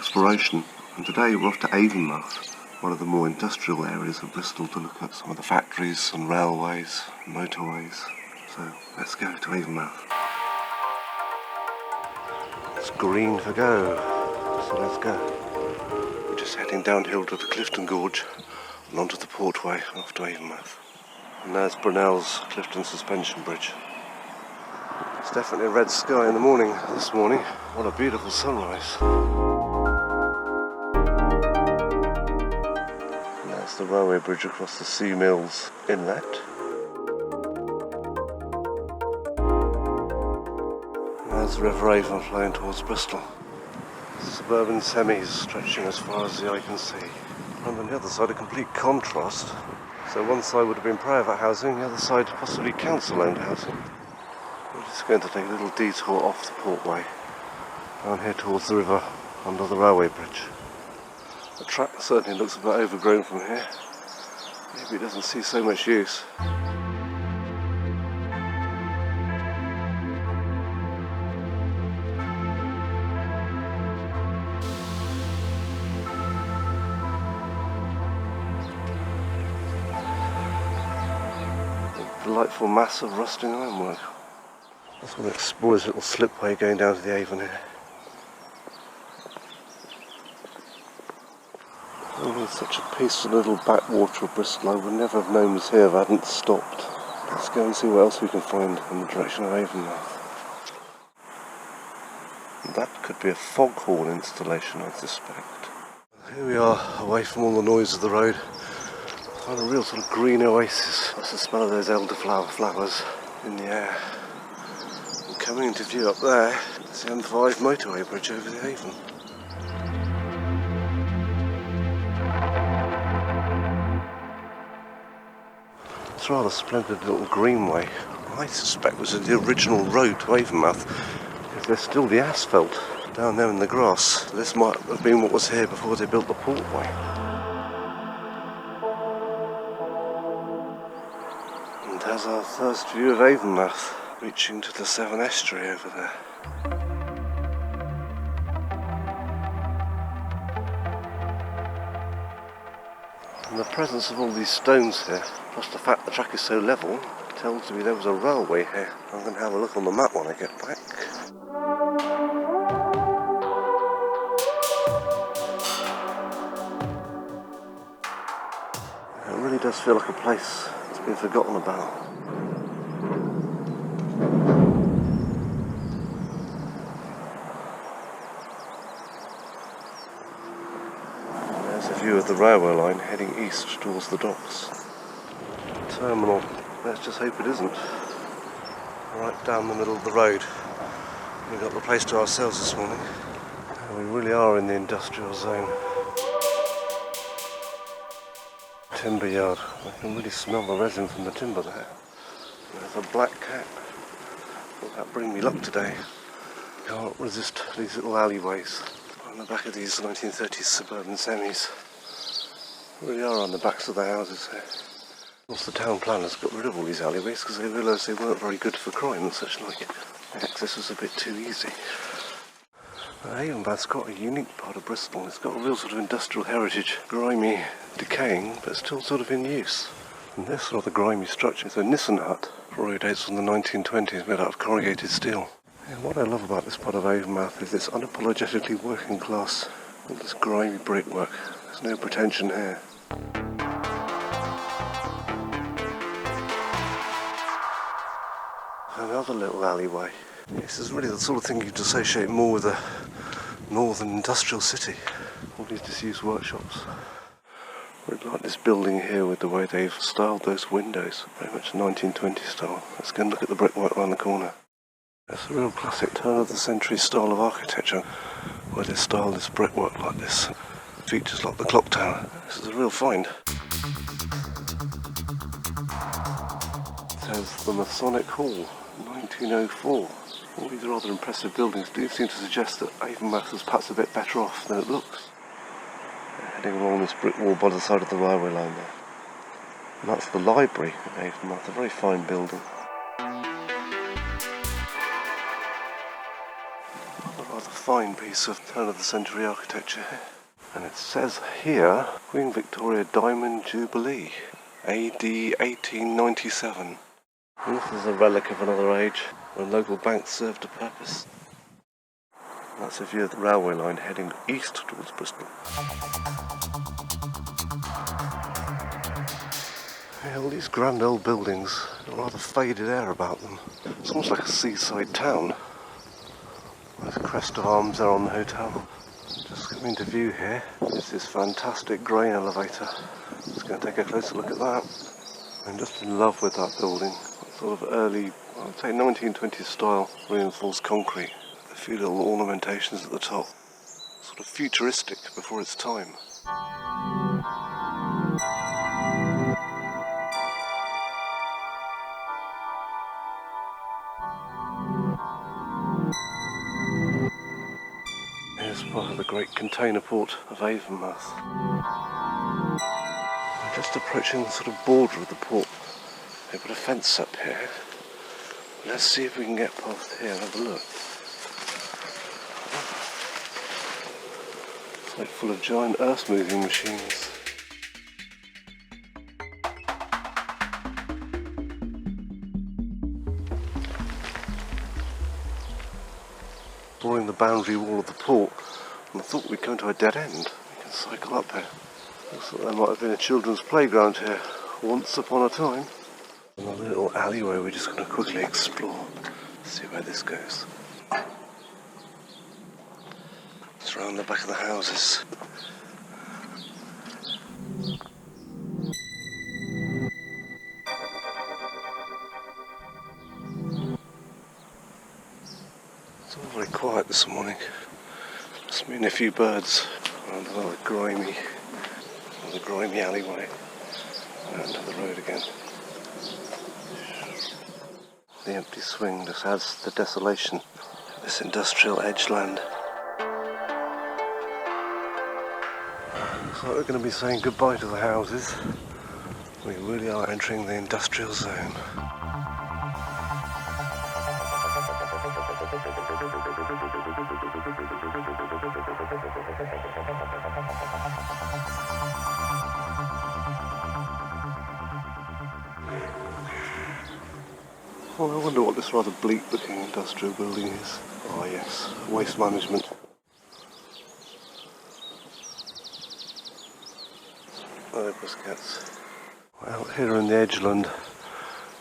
exploration, and today we're off to Avonmouth, one of the more industrial areas of Bristol, to look at some of the factories and railways, and motorways. So let's go to Avonmouth. It's green for go, so let's go. We're just heading downhill to the Clifton Gorge and onto the Portway after Avonmouth. And there's Brunel's Clifton Suspension Bridge. It's definitely a red sky in the morning this morning. What a beautiful sunrise. And that's the railway bridge across the Sea Mills inlet. And there's the River Avon flowing towards Bristol. Suburban semis stretching as far as the eye can see. And on the other side a complete contrast. So one side would have been private housing, the other side possibly council-owned housing. We're just going to take a little detour off the Portway, down here towards the river, under the railway bridge. The track certainly looks a bit overgrown from here. Maybe it doesn't see so much use. A delightful mass of rusting ironwork. That's one explores little slipway going down to the Avon here. Oh, it's such a peaceful little backwater of Bristol. I would never have known was here if I hadn't stopped. Let's go and see what else we can find in the direction of Avonmouth. That could be a foghorn installation, I suspect. Here we are, away from all the noise of the road. Find a real sort of green oasis. That's the smell of those elderflower flowers in the air. Coming into view up there, it's the M5 motorway bridge over the Avon. It's a rather splendid little greenway. I suspect was the original road to Avonmouth. If there's still the asphalt down there in the grass, this might have been what was here before they built the Portway. And there's our first view of Avonmouth, reaching to the Severn estuary over there. And the presence of all these stones here, plus the fact the track is so level, tells me there was a railway here. I'm going to have a look on the map when I get back. It really does feel like a place that's been forgotten about. View of the railway line heading east towards the docks. Terminal, let's just hope it isn't. Right down the middle of the road. We've got the place to ourselves this morning. And we really are in the industrial zone. Timber yard. I can really smell the resin from the timber there. There's a black cat. Will that bring me luck today? Can't resist these little alleyways. On the back of these 1930s suburban semis. Really are on the backs of the houses here. Of course the town planners got rid of all these alleyways because they realised they weren't very good for crime and such like. The access was a bit too easy. Avonmouth's got a unique part of Bristol. It's got a real sort of industrial heritage, grimy, decaying, but still sort of in use. And this rather grimy structure is a Nissen hut, probably dates from the 1920s, made out of corrugated steel. And what I love about this part of Avonmouth is it's unapologetically working class. All this grimy brickwork. There's no pretension here. Another little alleyway. This is really the sort of thing you'd associate more with a northern industrial city. All these disused workshops. I really like this building here with the way they've styled those windows. Very much 1920s style. Let's go and look at the brickwork around the corner. It's a real classic turn-of-the-century style of architecture, where they style this brickwork like this. Features like the clock tower. This is a real find. It says the Masonic Hall, 1904. All these rather impressive buildings do seem to suggest that Avonmouth was perhaps a bit better off than it looks. They're heading along this brick wall by the side of the railway line there. And that's the library in Avonmouth, a very fine building. fine piece of turn-of-the-century architecture here. And it says here, Queen Victoria Diamond Jubilee, AD 1897. And this is a relic of another age, when local banks served a purpose. That's a view of the railway line heading east towards Bristol. Yeah, all these grand old buildings, a rather faded air about them. It's almost like a seaside town. There's a crest of arms there on the hotel. Just coming into view here is this fantastic grain elevator. Just going to take a closer look at that. I'm just in love with that building. Sort of early, I'd say 1920s style reinforced concrete. A few little ornamentations at the top. Sort of futuristic before its time. Here's part of the great container port of Avonmouth. We're just approaching the sort of border of the port. They put a fence up here. Let's see if we can get past here and have a look. It's like full of giant earth moving machines. Boring the boundary wall of the port, and I thought we'd come to a dead end. We can cycle up here. Looks like there might have been a children's playground here once upon a time. Another little alleyway we're just going to quickly explore. See where this goes. It's around the back of the houses. It's all very quiet this morning. Just me and a few birds around another grimy alleyway. And to the road again. The empty swing just adds to the desolation of this industrial edgeland. Looks like we're going to be saying goodbye to the houses. We really are entering the industrial zone. Well, I wonder what this rather bleak looking industrial building is. Oh yes, waste management. Oh, biscuits. Well, here in the edgeland,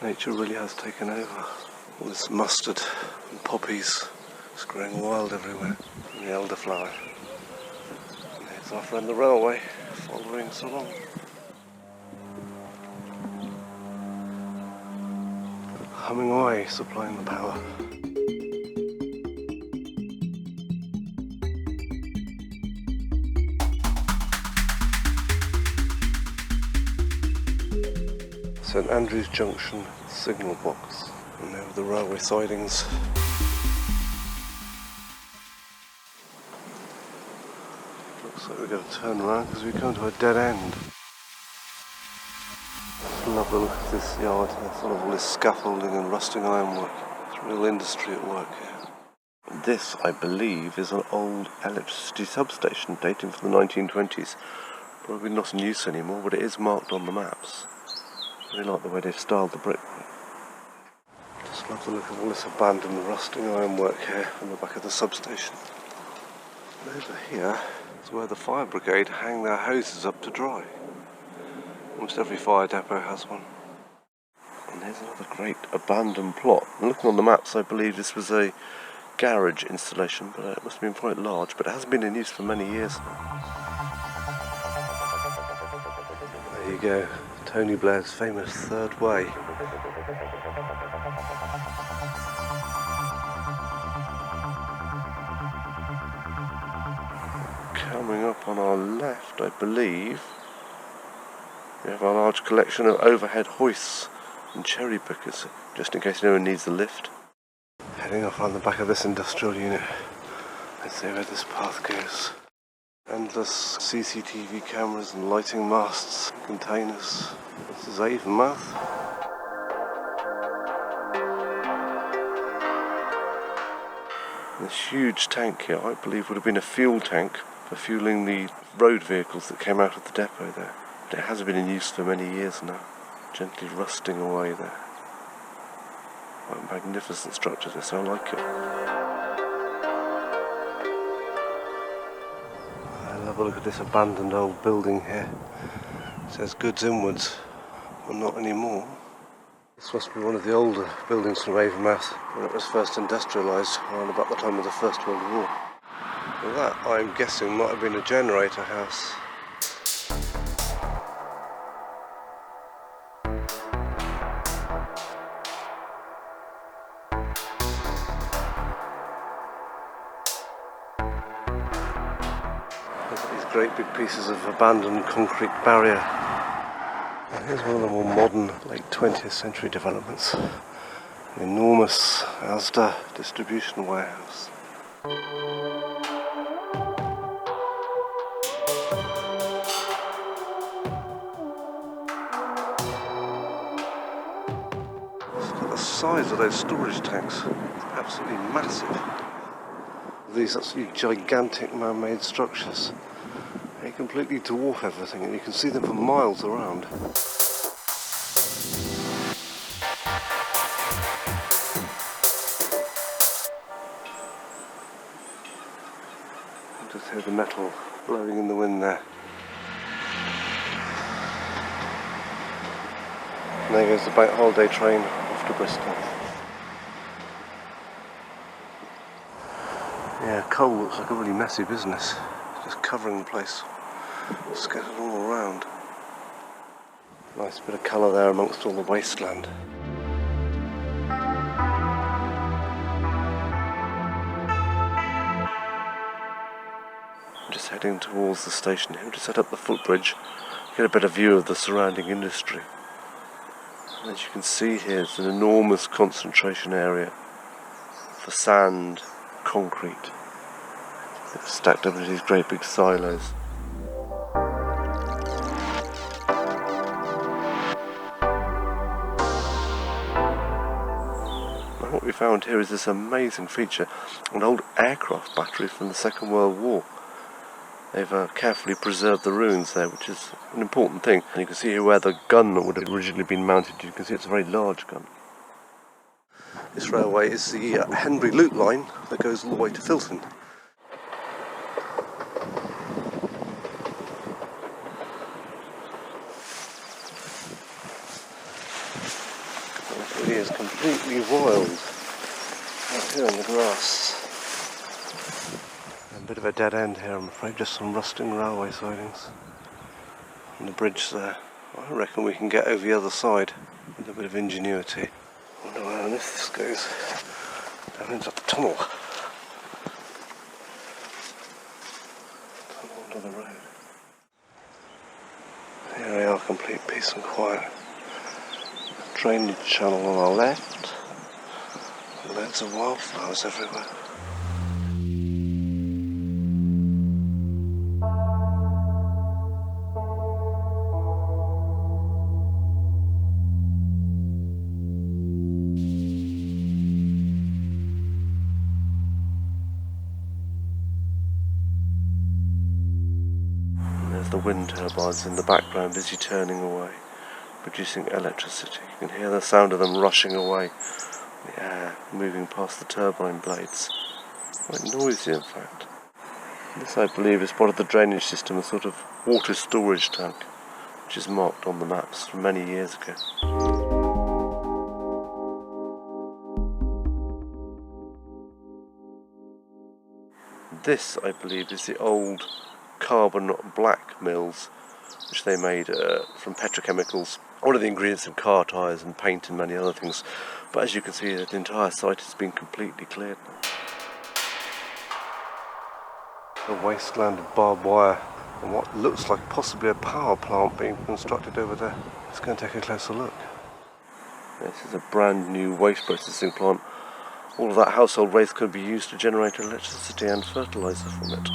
nature really has taken over. All this mustard and poppies is growing wild everywhere. And the elderflower. And here's our friend the railway, following us along. Humming away, supplying the power. St Andrew's Junction signal box, and there are the railway sidings. Looks like we're going to turn around because we come to a dead end. Love the look of this yard here, full of all this scaffolding and rusting ironwork. It's real industry at work here. This, I believe, is an old electricity substation dating from the 1920s. Probably not in use anymore, but it is marked on the maps. I really like the way they've styled the brickwork. Just love the look of all this abandoned rusting ironwork here on the back of the substation. And over here is where the fire brigade hang their hoses up to dry. Almost every fire depot has one. And here's another great abandoned plot. And looking on the maps, I believe this was a garage installation, but it must have been quite large, but it hasn't been in use for many years now. There you go, Tony Blair's famous Third Way. Coming up on our left, I believe, we have a large collection of overhead hoists and cherry pickers, just in case anyone needs a lift. Heading off on the back of this industrial unit. Let's see where this path goes. Endless CCTV cameras and lighting masts, containers. This is Avonmouth. This huge tank here, I believe, would have been a fuel tank for fueling the road vehicles that came out of the depot there. But it has been in use for many years now, gently rusting away there. What a magnificent structure this, I like it. I'll have a look at this abandoned old building here. It says goods inwards, but not anymore. This must be one of the older buildings from Avonmouth when it was first industrialised around about the time of the First World War. Well, that, I'm guessing, might have been a generator house. Look at these great big pieces of abandoned concrete barrier. And here's one of the more modern, late 20th century developments. An enormous Asda distribution warehouse. Look at the size of those storage tanks. Absolutely massive. These absolutely gigantic man-made structures. They completely dwarf everything, and you can see them for miles around. You just hear the metal blowing in the wind there. And there goes the bank holiday train off to Bristol. Yeah, coal looks like a really messy business. Just covering the place, scattered all around. Nice bit of colour there amongst all the wasteland. I'm just heading towards the station here to set up the footbridge, get a better view of the surrounding industry. And as you can see here, it's an enormous concentration area for sand, concrete. It's stacked up into these great big silos. And what we found here is this amazing feature, an old aircraft battery from the Second World War. They've carefully preserved the ruins there, which is an important thing. And you can see here where the gun would have originally been mounted. You can see it's a very large gun. This railway is the Henbury Loop line that goes all the way to Filton. It is completely wild out here in the grass. A bit of a dead end here, I'm afraid, just some rusting railway sidings. And the bridge there. I reckon we can get over the other side with a bit of ingenuity. I wonder where on earth this goes. Down into the tunnel. Tunnel under the road. Here we are, complete peace and quiet. Drainage channel on our left. Loads of wildflowers everywhere. The wind turbines in the background busy turning away, producing electricity. You can hear the sound of them rushing away, the air moving past the turbine blades. Quite noisy, in fact. This, I believe, is part of the drainage system, a sort of water storage tank, which is marked on the maps from many years ago. This, I believe, is the old carbon black mills which they made from petrochemicals, one of the ingredients in car tyres and paint and many other things. But as you can see, the entire site has been completely cleared now. A wasteland of barbed wire and what looks like possibly a power plant being constructed over there. Let's go and take a closer look. This is a brand new waste processing plant. All of that household waste could be used to generate electricity and fertiliser from it.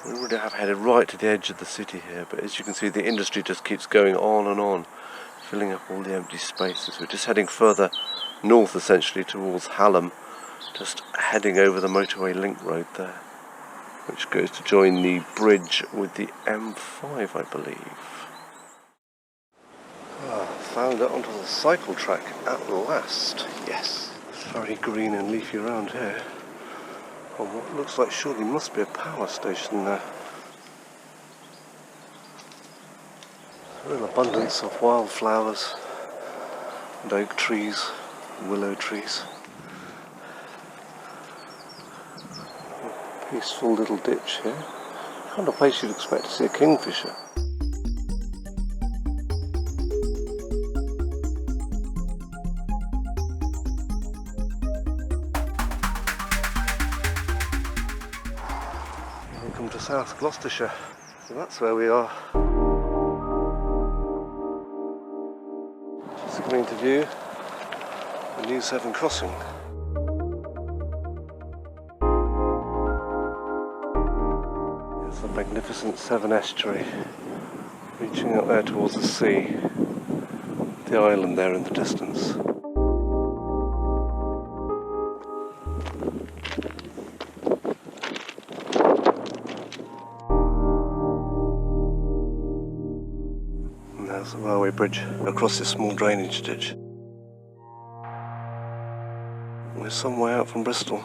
We really have headed right to the edge of the city here, but as you can see, the industry just keeps going on and on. filling up all the empty spaces. We're just heading further north essentially towards Hallam, just heading over the motorway link road there, which goes to join the bridge with the M5, I believe. Found it onto the cycle track at last. Yes, it's very green and leafy around here. On what looks like surely must be a power station there. A real abundance of wildflowers and oak trees, willow trees. A peaceful little ditch here. Kind of place you'd expect to see a kingfisher. Welcome to South Gloucestershire. So that's where we are. Just coming into view the new Severn crossing. It's the magnificent Severn estuary, reaching up there towards the sea. The island there in the distance. There's the railway bridge across this small drainage ditch. We're some way out from Bristol.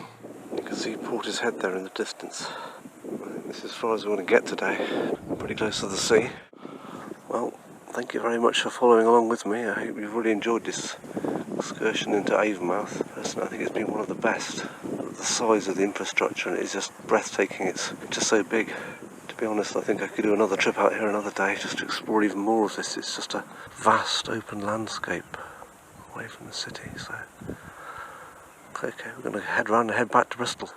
You can see Porter's Head there in the distance. I think this is as far as we want to get today. We're pretty close to the sea. Well, thank you very much for following along with me. I hope you've really enjoyed this excursion into Avonmouth. Personally, I think it's been one of the best. The size of the infrastructure, and it's just breathtaking. It's just so big. To be honest, I think I could do another trip out here another day just to explore even more of this. It's just a vast open landscape away from the city. So, okay, we're going to head round and head back to Bristol.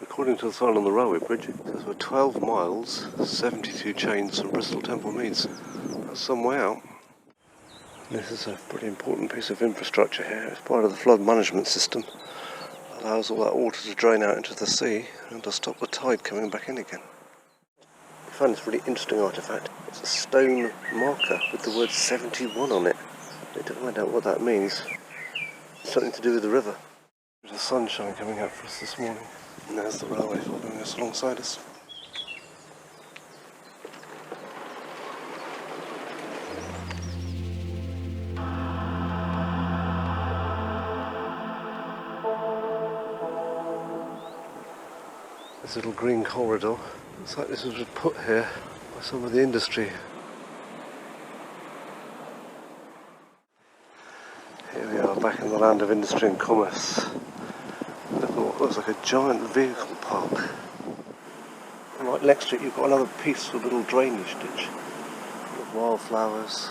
According to the sign on the railway bridge, it says we're 12 miles, 72 chains from Bristol Temple Meads. That's some way out. This is a pretty important piece of infrastructure here. It's part of the flood management system. Allows all that water to drain out into the sea and to stop the tide coming back in again. I found this really interesting artefact. It's a stone marker with the word 71 on it. I need to find out what that means. It's something to do with the river. There's the sunshine coming out for us this morning. And there's the railway following us alongside us. This little green corridor, looks like this was put here by some of the industry. Here we are back in the land of industry and commerce. Look at what looks like a giant vehicle park. And right next to it you've got another peaceful little drainage ditch with wildflowers.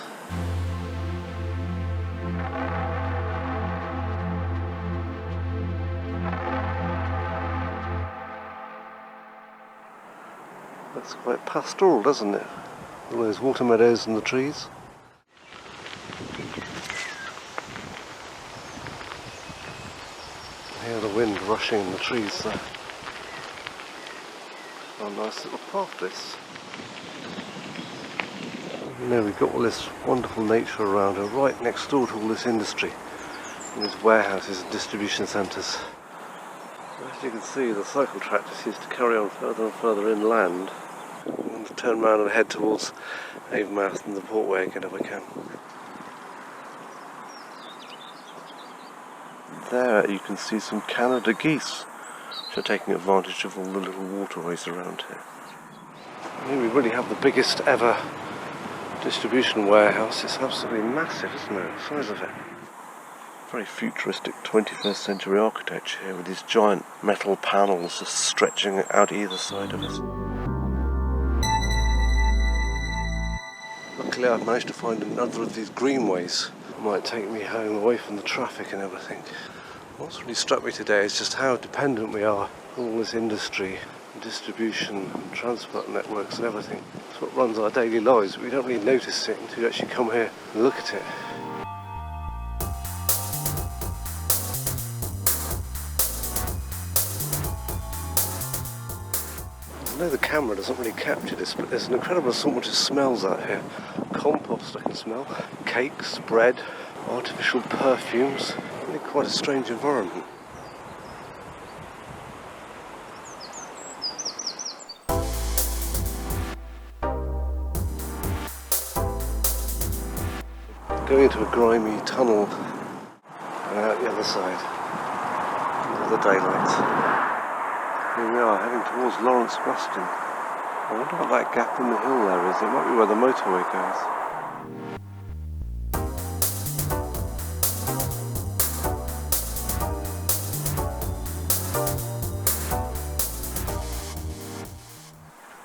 Looks quite pastoral, doesn't it? All those water meadows and the trees. I hear the wind rushing in the trees there. Oh, nice little path this. You know, we've got all this wonderful nature around her, right next door to all this industry. And these warehouses and distribution centres. As you can see, the cycle track just seems to carry on further and further inland. I'm going to turn around and head towards Avonmouth and the Portway again if I can. There you can see some Canada geese, which are taking advantage of all the little waterways around here. I mean, we really have the biggest ever distribution warehouse. It's absolutely massive, isn't it? The size of it. Very futuristic 21st century architecture here with these giant metal panels just stretching out either side of us. Luckily I've managed to find another of these greenways that might take me home away from the traffic and everything. What's really struck me today is just how dependent we are on all this industry, and distribution, and transport networks and everything. It's what runs our daily lives, but we don't really notice it until you actually come here and look at it. know the camera doesn't really capture this, but there's an incredible assortment of smells out here. Compost I can smell, cakes, bread, artificial perfumes. Really quite a strange environment. Going into a grimy tunnel and out the other side into the daylight. Here we are, heading towards Lawrence Weston. I wonder what that gap in the hill there is. It might be where the motorway goes.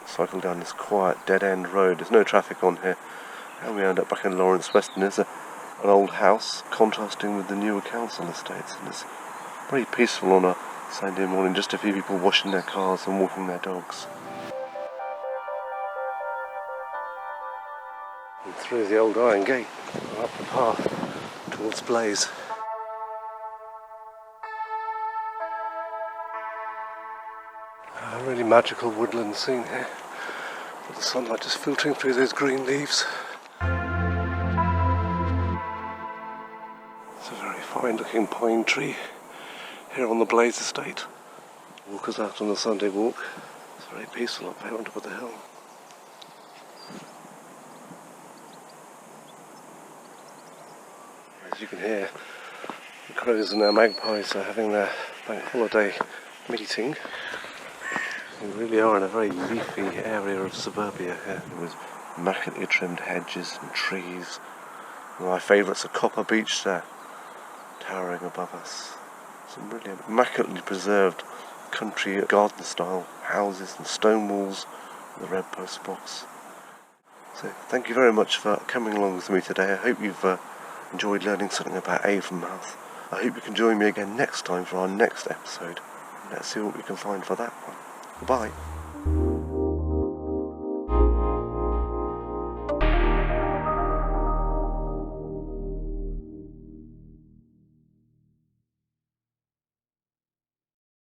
Cycle down this quiet dead-end road. There's no traffic on here. And we end up back in Lawrence Weston. There's an old house contrasting with the newer council estates. And it's very peaceful on a Sunday morning, just a few people washing their cars and walking their dogs. And through the old iron gate, up the path towards Blaze. A really magical woodland scene here, with the sunlight just filtering through those green leaves. It's a very fine looking pine tree here on the Blaze estate. Walk us out on the Sunday walk. It's very peaceful up here on top of the hill. As you can hear, the crows and their magpies are having their bank holiday meeting. We really are in a very leafy area of suburbia here, with immaculately trimmed hedges and trees. One of my favourites are Copper Beech there, towering above us. Some really immaculately preserved country garden style houses and stone walls with a red post box. So thank you very much for coming along with me today. I hope you've enjoyed learning something about Avonmouth. I hope you can join me again next time for our next episode. Let's see what we can find for that one. Goodbye.